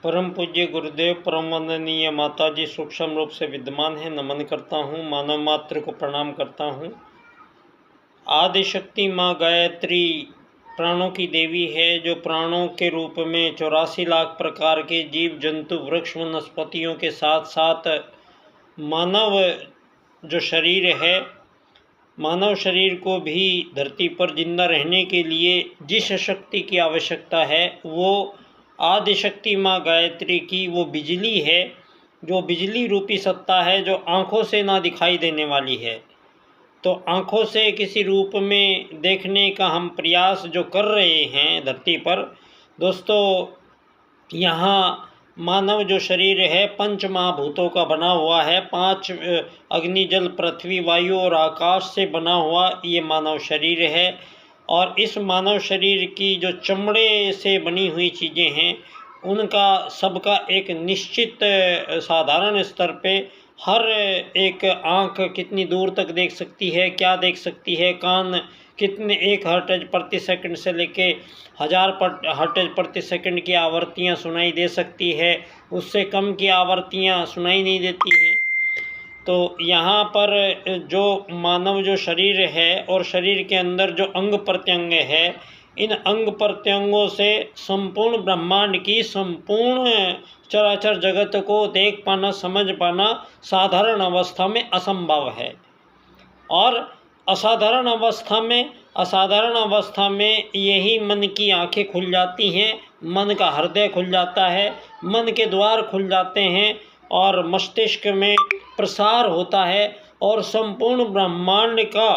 परम पूज्य गुरुदेव, परम वंदनीय माता जी सूक्ष्म रूप से विद्यमान है। नमन करता हूँ, मानव मात्र को प्रणाम करता हूँ। आदिशक्ति माँ गायत्री प्राणों की देवी है, जो प्राणों के रूप में 84 लाख प्रकार के जीव जंतु वृक्ष वनस्पतियों के साथ साथ मानव जो शरीर है, मानव शरीर को भी धरती पर जिंदा रहने के लिए जिस शक्ति की आवश्यकता है वो आदिशक्ति माँ गायत्री की वो बिजली है, जो बिजली रूपी सत्ता है, जो आँखों से ना दिखाई देने वाली है। तो आँखों से किसी रूप में देखने का हम प्रयास जो कर रहे हैं धरती पर, दोस्तों यहाँ मानव जो शरीर है 5 महाभूतों का बना हुआ है। 5 अग्नि जल पृथ्वी वायु और आकाश से बना हुआ ये मानव शरीर है। और इस मानव शरीर की जो चमड़े से बनी हुई चीज़ें हैं, उनका सबका एक निश्चित साधारण स्तर पे हर एक आँख कितनी दूर तक देख सकती है, क्या देख सकती है, कान कितने 1 हर्ट्ज प्रति सेकंड से लेके 1000 हर्ट्ज प्रति सेकंड की आवृत्तियाँ सुनाई दे सकती है, उससे कम की आवृत्तियाँ सुनाई नहीं देती हैं। तो यहाँ पर जो मानव जो शरीर है और शरीर के अंदर जो अंग प्रत्यंग है, इन अंग प्रत्यंगों से संपूर्ण ब्रह्मांड की संपूर्ण चराचर जगत को देख पाना, समझ पाना साधारण अवस्था में असंभव है। और असाधारण अवस्था में यही मन की आंखें खुल जाती हैं, मन का हृदय खुल जाता है, मन के द्वार खुल जाते हैं और मस्तिष्क में प्रसार होता है और संपूर्ण ब्रह्मांड का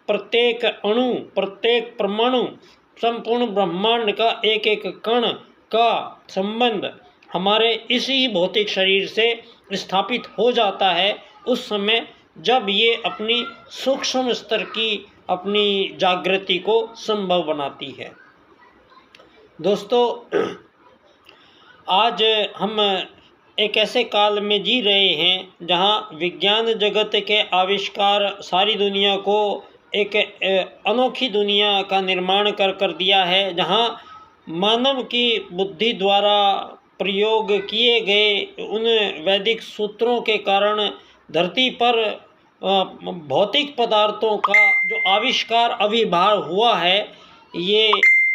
प्रत्येक अणु, प्रत्येक परमाणु, संपूर्ण ब्रह्मांड का एक एक कण का संबंध हमारे इसी भौतिक शरीर से स्थापित हो जाता है। उस समय जब ये अपनी सूक्ष्म स्तर की अपनी जागृति को संभव बनाती है। दोस्तों, आज हम एक ऐसे काल में जी रहे हैं जहां विज्ञान जगत के आविष्कार सारी दुनिया को एक अनोखी दुनिया का निर्माण कर दिया है, जहां मानव की बुद्धि द्वारा प्रयोग किए गए उन वैदिक सूत्रों के कारण धरती पर भौतिक पदार्थों का जो आविष्कार आविर्भाव हुआ है, ये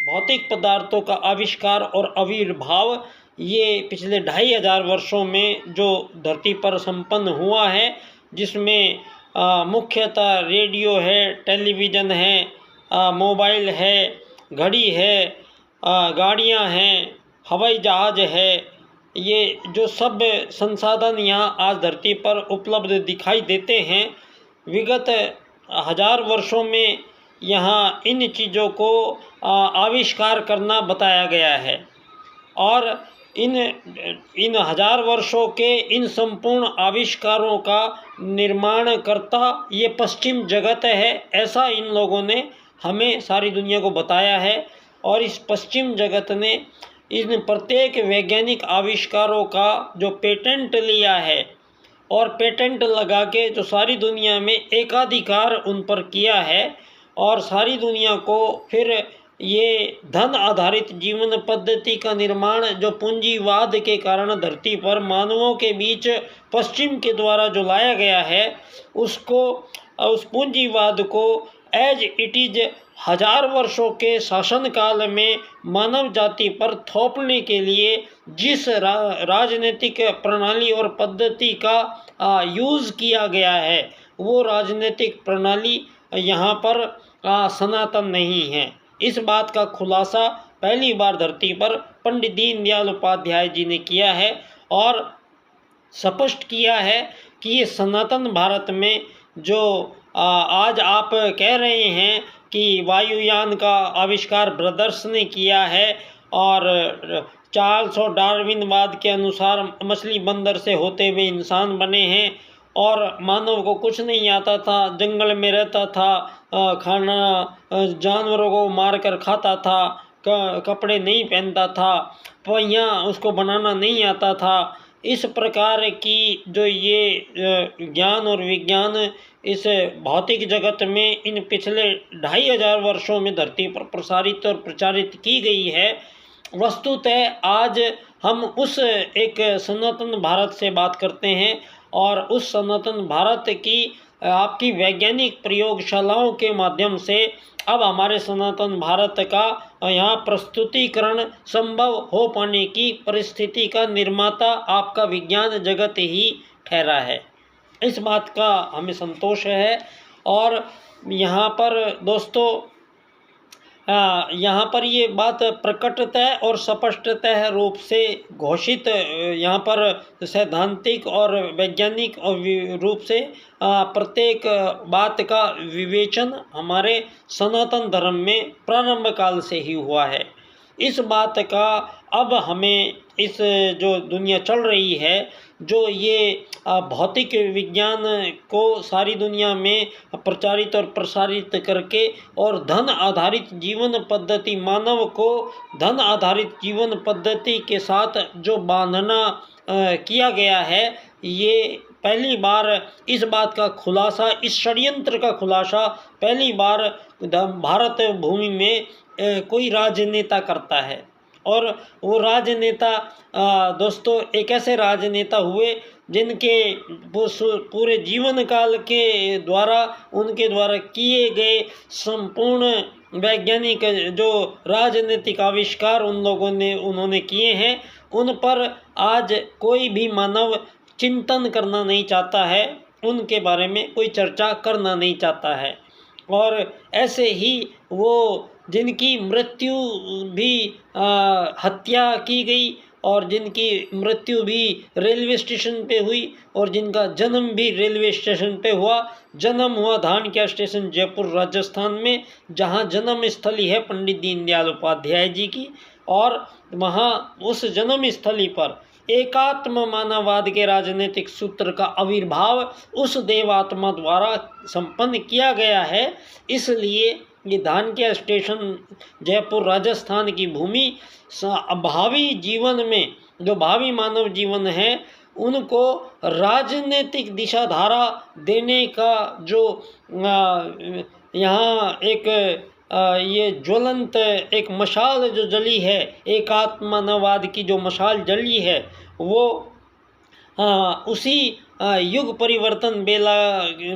भौतिक पदार्थों का आविष्कार और आविर्भाव ये पिछले 2500 वर्षों में जो धरती पर संपन्न हुआ है, जिसमें मुख्यतः रेडियो है, टेलीविज़न है, मोबाइल है, घड़ी है, गाड़ियां हैं, हवाई जहाज़ है, ये जो सब संसाधन यहाँ आज धरती पर उपलब्ध दिखाई देते हैं, विगत 1000 वर्षों में यहाँ इन चीज़ों को आविष्कार करना बताया गया है। और इन 1000 वर्षों के इन संपूर्ण आविष्कारों का निर्माण करता ये पश्चिम जगत है, ऐसा इन लोगों ने हमें सारी दुनिया को बताया है। और इस पश्चिम जगत ने इन प्रत्येक वैज्ञानिक आविष्कारों का जो पेटेंट लिया है और पेटेंट लगा के जो सारी दुनिया में एकाधिकार उन पर किया है, और सारी दुनिया को फिर ये धन आधारित जीवन पद्धति का निर्माण जो पूंजीवाद के कारण धरती पर मानवों के बीच पश्चिम के द्वारा जो लाया गया है, उसको, उस पूंजीवाद को एज इट इज 1000 वर्षों के शासनकाल में मानव जाति पर थोपने के लिए जिस राजनीतिक प्रणाली और पद्धति का यूज़ किया गया है, वो राजनीतिक प्रणाली यहाँ पर सनातन नहीं है। इस बात का खुलासा पहली बार धरती पर पंडित दीनदयाल उपाध्याय जी ने किया है और स्पष्ट किया है कि ये सनातन भारत में जो आज आप कह रहे हैं कि वायुयान का आविष्कार ब्रदर्स ने किया है और चार्ल्स डार्विनवाद के अनुसार मछली बंदर से होते हुए इंसान बने हैं और मानव को कुछ नहीं आता था, जंगल में रहता था, खाना जानवरों को मारकर खाता था, कपड़े नहीं पहनता था, पहिया उसको बनाना नहीं आता था। इस प्रकार की जो ये ज्ञान और विज्ञान इस भौतिक जगत में इन पिछले 2500 वर्षों में धरती पर प्रसारित और प्रचारित की गई है, वस्तुतः आज हम उस एक सनातन भारत से बात करते हैं और उस सनातन भारत की आपकी वैज्ञानिक प्रयोगशालाओं के माध्यम से अब हमारे सनातन भारत का यहाँ प्रस्तुतिकरण संभव हो पाने की परिस्थिति का निर्माता आपका विज्ञान जगत ही ठहरा है। इस बात का हमें संतोष है। और यहाँ पर दोस्तों यहाँ पर ये बात प्रकटतः और स्पष्टतः रूप से घोषित यहाँ पर सैद्धांतिक और वैज्ञानिक रूप से प्रत्येक बात का विवेचन हमारे सनातन धर्म में प्रारंभ काल से ही हुआ है। इस बात का अब हमें इस जो दुनिया चल रही है, जो ये भौतिक विज्ञान को सारी दुनिया में प्रचारित और प्रसारित करके और धन आधारित जीवन पद्धति, मानव को धन आधारित जीवन पद्धति के साथ जो बांधना किया गया है, ये पहली बार इस बात का खुलासा, इस षड्यंत्र का खुलासा पहली बार भारत भूमि में कोई राजनेता करता है। और वो राजनेता दोस्तों एक ऐसे राजनेता हुए जिनके पूरे जीवन काल के द्वारा, उनके द्वारा किए गए संपूर्ण वैज्ञानिक जो राजनीतिक आविष्कार उन्होंने किए हैं, उन पर आज कोई भी मानव चिंतन करना नहीं चाहता है, उनके बारे में कोई चर्चा करना नहीं चाहता है। और ऐसे ही वो जिनकी मृत्यु भी हत्या की गई और जिनकी मृत्यु भी रेलवे स्टेशन पे हुई और जिनका जन्म भी रेलवे स्टेशन पे हुआ। जन्म हुआ धानक्या स्टेशन जयपुर राजस्थान में, जहाँ जन्म स्थली है पंडित दीनदयाल उपाध्याय जी की। और वहाँ उस जन्म स्थली पर एकात्म मानववाद के राजनीतिक सूत्र का आविर्भाव उस देवात्मा द्वारा संपन्न किया गया है। इसलिए ये धानक्या स्टेशन जयपुर राजस्थान की भूमि भावी जीवन में, जो भावी मानव जीवन है, उनको राजनीतिक दिशाधारा देने का जो यहाँ एक ये ज्वलंत एक मशाल जो जली है, एकात्मवाद की जो मशाल जली है, वो उसी युग परिवर्तन बेला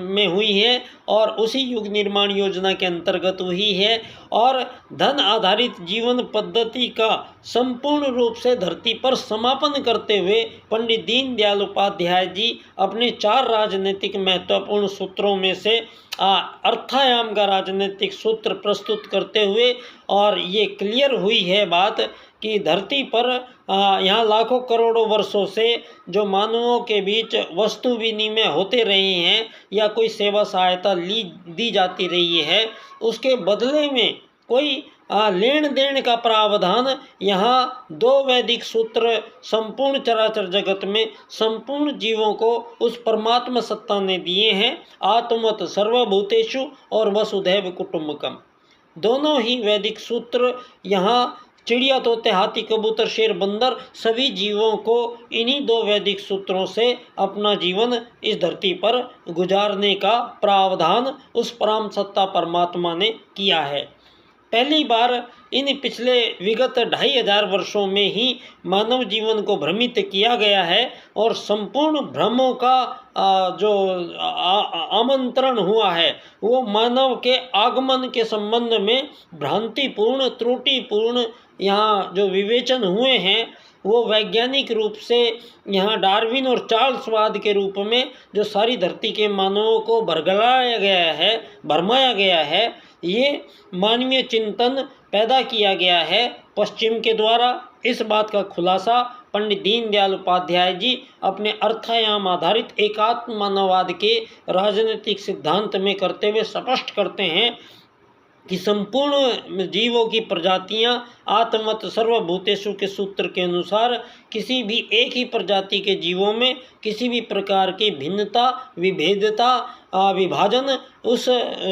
में हुई है और उसी युग निर्माण योजना के अंतर्गत हुई है। और धन आधारित जीवन पद्धति का संपूर्ण रूप से धरती पर समापन करते हुए पंडित दीनदयाल उपाध्याय जी अपने 4 राजनीतिक महत्वपूर्ण सूत्रों में से अर्थायाम का राजनीतिक सूत्र प्रस्तुत करते हुए, और ये क्लियर हुई है बात कि धरती पर यहाँ लाखों करोड़ों वर्षों से जो मानवों के बीच वस्तु विनिमय होते रहे हैं या कोई सेवा सहायता दी जाती रही है, उसके बदले में कोई लेन देन का प्रावधान यहाँ 2 वैदिक सूत्र संपूर्ण चराचर जगत में संपूर्ण जीवों को उस परमात्मा सत्ता ने दिए हैं। आत्मवत सर्वभूतेषु और वसुधैव कुटुंबकम, दोनों ही वैदिक सूत्र यहाँ चिड़िया, तोते, हाथी, कबूतर, शेर, बंदर सभी जीवों को इन्हीं 2 वैदिक सूत्रों से अपना जीवन इस धरती पर गुजारने का प्रावधान उस परम सत्ता परमात्मा ने किया है। पहली बार इन पिछले विगत 2500 वर्षों में ही मानव जीवन को भ्रमित किया गया है और संपूर्ण भ्रमों का जो आमंत्रण हुआ है, वो मानव के आगमन के संबंध में भ्रांतिपूर्ण, त्रुटिपूर्ण यहाँ जो विवेचन हुए हैं, वो वैज्ञानिक रूप से यहाँ डार्विन और चार्ल्सवाद के रूप में जो सारी धरती के मानवों को भरमाया गया है, ये मानवीय चिंतन पैदा किया गया है पश्चिम के द्वारा। इस बात का खुलासा पंडित दीनदयाल उपाध्याय जी अपने अर्थायाम आधारित एकात्म मानववाद के राजनीतिक सिद्धांत में करते हुए स्पष्ट करते हैं कि संपूर्ण जीवों की प्रजातियां आत्मत सर्वभूतेषु के सूत्र के अनुसार किसी भी एक ही प्रजाति के जीवों में किसी भी प्रकार की भिन्नता, विभेदता, विभाजन उस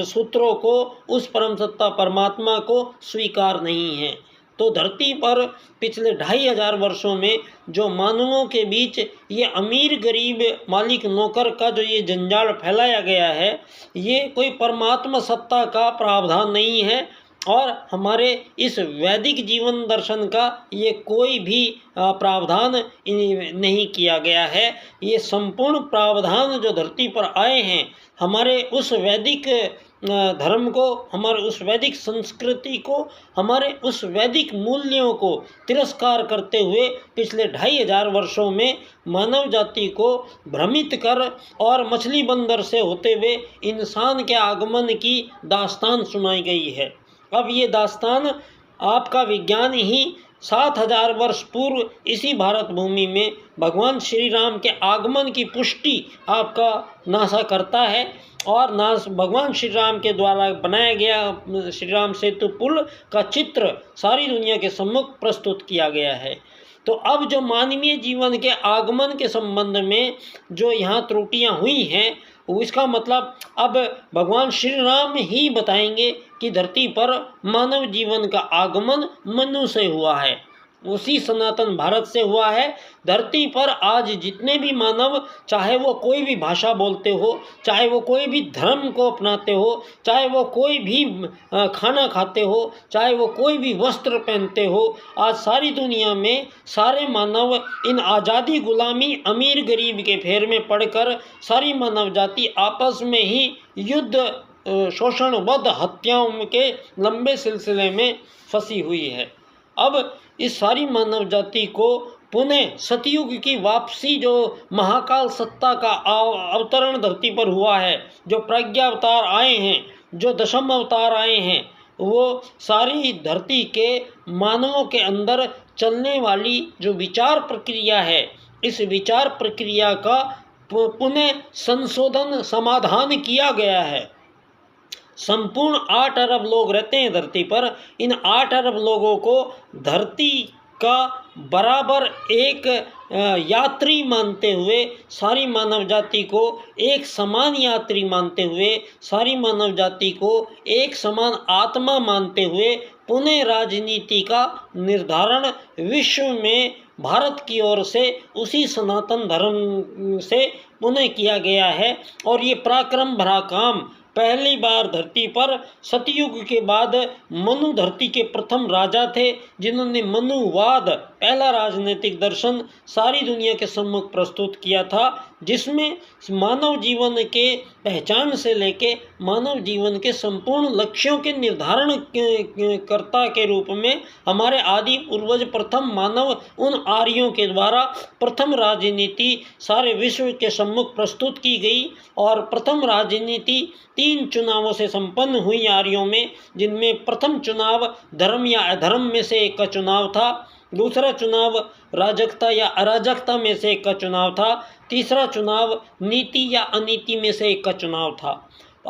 सूत्रों को, उस परम सत्ता परमात्मा को स्वीकार नहीं है। तो धरती पर पिछले 2500 वर्षों में जो मानवों के बीच ये अमीर गरीब मालिक नौकर का जो ये जंजाल फैलाया गया है, ये कोई परमात्मा सत्ता का प्रावधान नहीं है। और हमारे इस वैदिक जीवन दर्शन का ये कोई भी प्रावधान नहीं किया गया है। ये संपूर्ण प्रावधान जो धरती पर आए हैं हमारे उस वैदिक धर्म को, हमारे उस वैदिक संस्कृति को, हमारे उस वैदिक मूल्यों को तिरस्कार करते हुए पिछले 2500 वर्षों में मानव जाति को भ्रमित कर और मछली बंदर से होते हुए इंसान के आगमन की दास्तान सुनाई गई है। अब ये दास्तान आपका विज्ञान ही 7000 वर्ष पूर्व इसी भारत भूमि में भगवान श्री राम के आगमन की पुष्टि आपका नासा करता है और भगवान श्री राम के द्वारा बनाया गया श्री राम सेतु पुल का चित्र सारी दुनिया के सम्मुख प्रस्तुत किया गया है। तो अब जो मानवीय जीवन के आगमन के संबंध में जो यहाँ त्रुटियाँ हुई हैं इसका मतलब अब भगवान श्री राम ही बताएंगे कि धरती पर मानव जीवन का आगमन मनु से हुआ है, उसी सनातन भारत से हुआ है। धरती पर आज जितने भी मानव, चाहे वो कोई भी भाषा बोलते हो, चाहे वो कोई भी धर्म को अपनाते हो, चाहे वो कोई भी खाना खाते हो, चाहे वो कोई भी वस्त्र पहनते हो, आज सारी दुनिया में सारे मानव इन आज़ादी गुलामी अमीर गरीब के फेर में पड़कर सारी मानव जाति आपस में ही युद्ध, शोषण, वध, हत्याओं के लंबे सिलसिले में फंसी हुई है। अब इस सारी मानव जाति को पुनः सतयुग की वापसी, जो महाकाल सत्ता का अवतरण धरती पर हुआ है, जो प्रज्ञा अवतार आए हैं, जो दशम अवतार आए हैं, वो सारी धरती के मानवों के अंदर चलने वाली जो विचार प्रक्रिया है, इस विचार प्रक्रिया का पुनः संशोधन समाधान किया गया है। संपूर्ण 8 अरब लोग रहते हैं धरती पर। इन 8 अरब लोगों को धरती का बराबर एक यात्री मानते हुए, सारी मानव जाति को एक समान यात्री मानते हुए, सारी मानव जाति को एक समान आत्मा मानते हुए पुनः राजनीति का निर्धारण विश्व में भारत की ओर से उसी सनातन धर्म से पुनः किया गया है। और ये पराक्रम भरा काम पहली बार धरती पर सतयुग के बाद मनु धरती के प्रथम राजा थे, जिन्होंने मनुवाद, पहला राजनीतिक दर्शन सारी दुनिया के सम्मुख प्रस्तुत किया था, जिसमें मानव जीवन के पहचान से लेके मानव जीवन के संपूर्ण लक्ष्यों के निर्धारण कर्ता के रूप में हमारे आदि पूर्वज प्रथम मानव उन आर्यों के द्वारा प्रथम राजनीति सारे विश्व के सम्मुख प्रस्तुत की गई। और प्रथम राजनीति 3 चुनावों से संपन्न हुई आर्यों में, जिनमें प्रथम चुनाव धर्म या अधर्म में से एक का चुनाव था, दूसरा चुनाव राजकता या अराजकता में से एक का चुनाव था, तीसरा चुनाव नीति या अनीति में से एक का चुनाव था।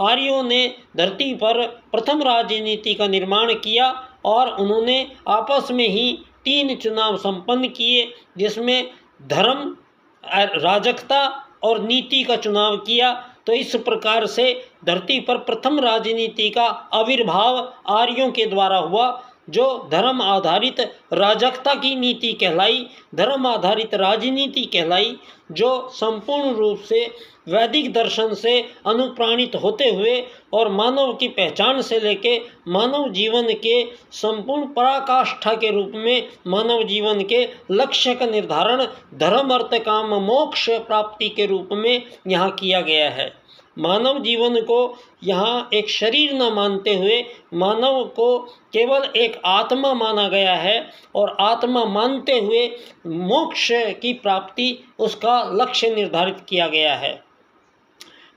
आर्यों ने धरती पर प्रथम राजनीति का निर्माण किया और उन्होंने आपस में ही 3 चुनाव संपन्न किए, जिसमें धर्म, राजकता और नीति का चुनाव किया। तो इस प्रकार से धरती पर प्रथम राजनीति का आविर्भाव आर्यों के द्वारा हुआ, जो धर्म आधारित राजकता की नीति कहलाई, धर्म आधारित राजनीति कहलाई, जो संपूर्ण रूप से वैदिक दर्शन से अनुप्राणित होते हुए और मानव की पहचान से लेके मानव जीवन के संपूर्ण पराकाष्ठा के रूप में मानव जीवन के लक्ष्य का निर्धारण धर्म, अर्थ, काम, मोक्ष प्राप्ति के रूप में यहाँ किया गया है। मानव जीवन को यहाँ एक शरीर न मानते हुए मानव को केवल एक आत्मा माना गया है और आत्मा मानते हुए मोक्ष की प्राप्ति उसका लक्ष्य निर्धारित किया गया है।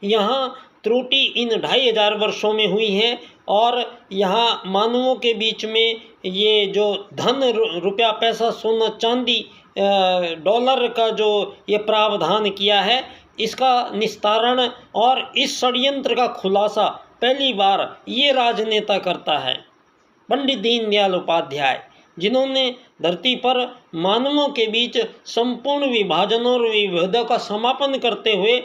यहाँ त्रुटि इन 2500 वर्षों में हुई है और यहाँ मानवों के बीच में ये जो धन, रुपया, पैसा, सोना, चांदी, डॉलर का जो ये प्रावधान किया है, इसका निस्तारण और इस षड्यंत्र का खुलासा पहली बार ये राजनेता करता है, पंडित दीनदयाल उपाध्याय, जिन्होंने धरती पर मानवों के बीच संपूर्ण विभाजन और विभेदों का समापन करते हुए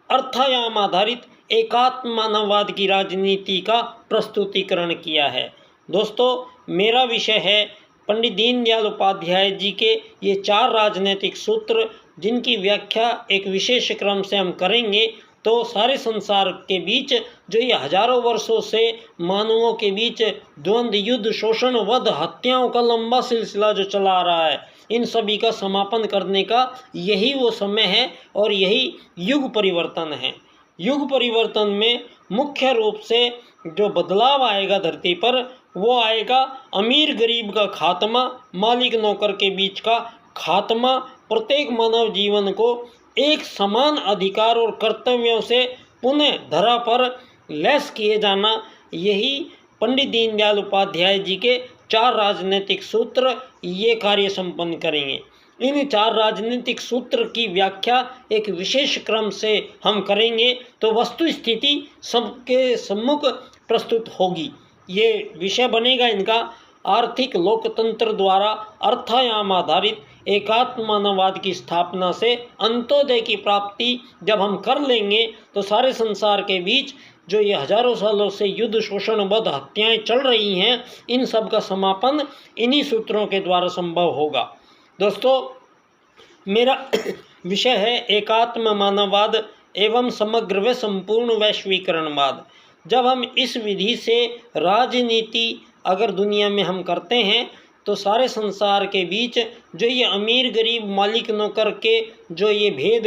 अर्थायाम आधारित एकात्म मानववाद की राजनीति का प्रस्तुतिकरण किया है। दोस्तों, मेरा विषय है पंडित दीनदयाल उपाध्याय जी के ये 4 राजनीतिक सूत्र, जिनकी व्याख्या एक विशेष क्रम से हम करेंगे। तो सारे संसार के बीच जो ये हजारों वर्षों से मानवों के बीच द्वंद्व, युद्ध, शोषण, वध, हत्याओं का लंबा सिलसिला जो चला आ रहा है, इन सभी का समापन करने का यही वो समय है और यही युग परिवर्तन है। युग परिवर्तन में मुख्य रूप से जो बदलाव आएगा धरती पर, वो आएगा अमीर गरीब का खात्मा, मालिक नौकर के बीच का खात्मा, प्रत्येक मानव जीवन को एक समान अधिकार और कर्तव्यों से पुनः धरा पर लैस किए जाना, यही पंडित दीनदयाल उपाध्याय जी के 4 राजनीतिक सूत्र ये कार्य संपन्न करेंगे। इन 4 राजनीतिक सूत्र की व्याख्या एक विशेष क्रम से हम करेंगे तो वस्तु स्थिति सबके सम्मुख प्रस्तुत होगी। ये विषय बनेगा इनका आर्थिक लोकतंत्र द्वारा अर्थायाम आधारित एकात्म मानववाद की स्थापना से अंत्योदय की प्राप्ति जब हम कर लेंगे तो सारे संसार के बीच जो ये हजारों सालों से युद्ध, शोषण, वध, हत्याएं चल रही हैं, इन सब का समापन इन्हीं सूत्रों के द्वारा संभव होगा। दोस्तों, मेरा विषय है एकात्म मानववाद एवं समग्र व संपूर्ण वैश्वीकरणवाद। जब हम इस विधि से राजनीति अगर दुनिया में हम करते हैं तो सारे संसार के बीच जो ये अमीर गरीब, मालिक नौकर के जो ये भेद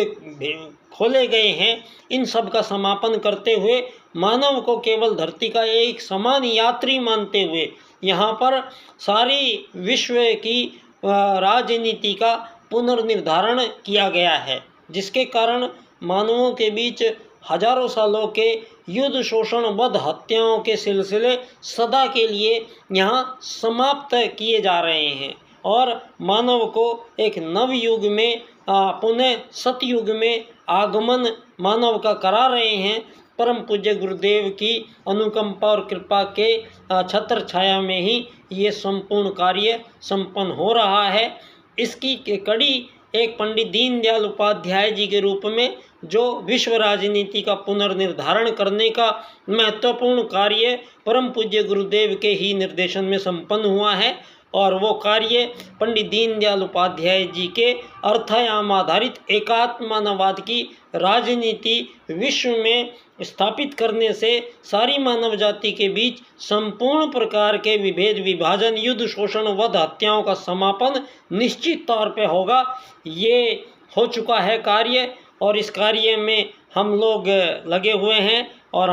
खोले गए हैं, इन सब का समापन करते हुए मानव को केवल धरती का एक समान यात्री मानते हुए यहाँ पर सारी विश्व की राजनीति का पुनर्निर्धारण किया गया है, जिसके कारण मानवों के बीच हजारों सालों के युद्ध, शोषण, वध, हत्याओं के सिलसिले सदा के लिए यहाँ समाप्त किए जा रहे हैं और मानव को एक नवयुग में पुनः सतयुग में आगमन मानव का करा रहे हैं। परम पूज्य गुरुदेव की अनुकंपा और कृपा के छत्र छाया में ही ये संपूर्ण कार्य संपन्न हो रहा है। इसकी कड़ी एक पंडित दीनदयाल उपाध्याय जी के रूप में जो विश्व राजनीति का पुनर्निर्धारण करने का महत्वपूर्ण कार्य परम पूज्य गुरुदेव के ही निर्देशन में संपन्न हुआ है और वो कार्य पंडित दीनदयाल उपाध्याय जी के अर्थायाम आधारित एकात्म मानववाद की राजनीति विश्व में स्थापित करने से सारी मानव जाति के बीच संपूर्ण प्रकार के विभेद, विभाजन, युद्ध, शोषण, वध, हत्याओं का समापन निश्चित तौर पे होगा। ये हो चुका है कार्य और इस कार्य में हम लोग लगे हुए हैं और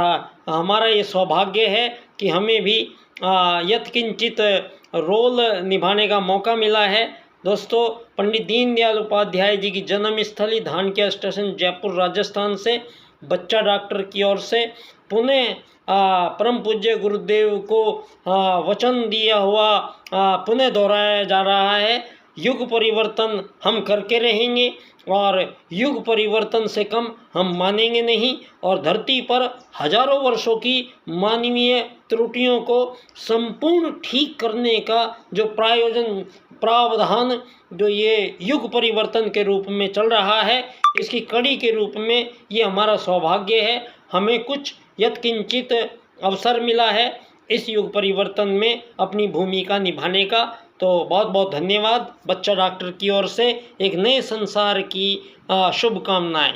हमारा ये सौभाग्य है कि हमें भी यत्किंचित रोल निभाने का मौका मिला है। दोस्तों, पंडित दीनदयाल उपाध्याय जी की जन्मस्थली धानक्या स्टेशन जयपुर राजस्थान से बच्चा डॉक्टर की ओर से पुनः परम पूज्य गुरुदेव को वचन दिया हुआ पुनः दोहराया जा रहा है। युग परिवर्तन हम करके रहेंगे और युग परिवर्तन से कम हम मानेंगे नहीं और धरती पर हजारों वर्षों की मानवीय त्रुटियों को संपूर्ण ठीक करने का जो प्रावधान जो ये युग परिवर्तन के रूप में चल रहा है, इसकी कड़ी के रूप में ये हमारा सौभाग्य है। हमें कुछ यत्किंचित अवसर मिला है इस युग परिवर्तन में अपनी भूमिका निभाने का। तो बहुत बहुत धन्यवाद। बच्चा डॉक्टर की ओर से एक नए संसार की शुभकामनाएं।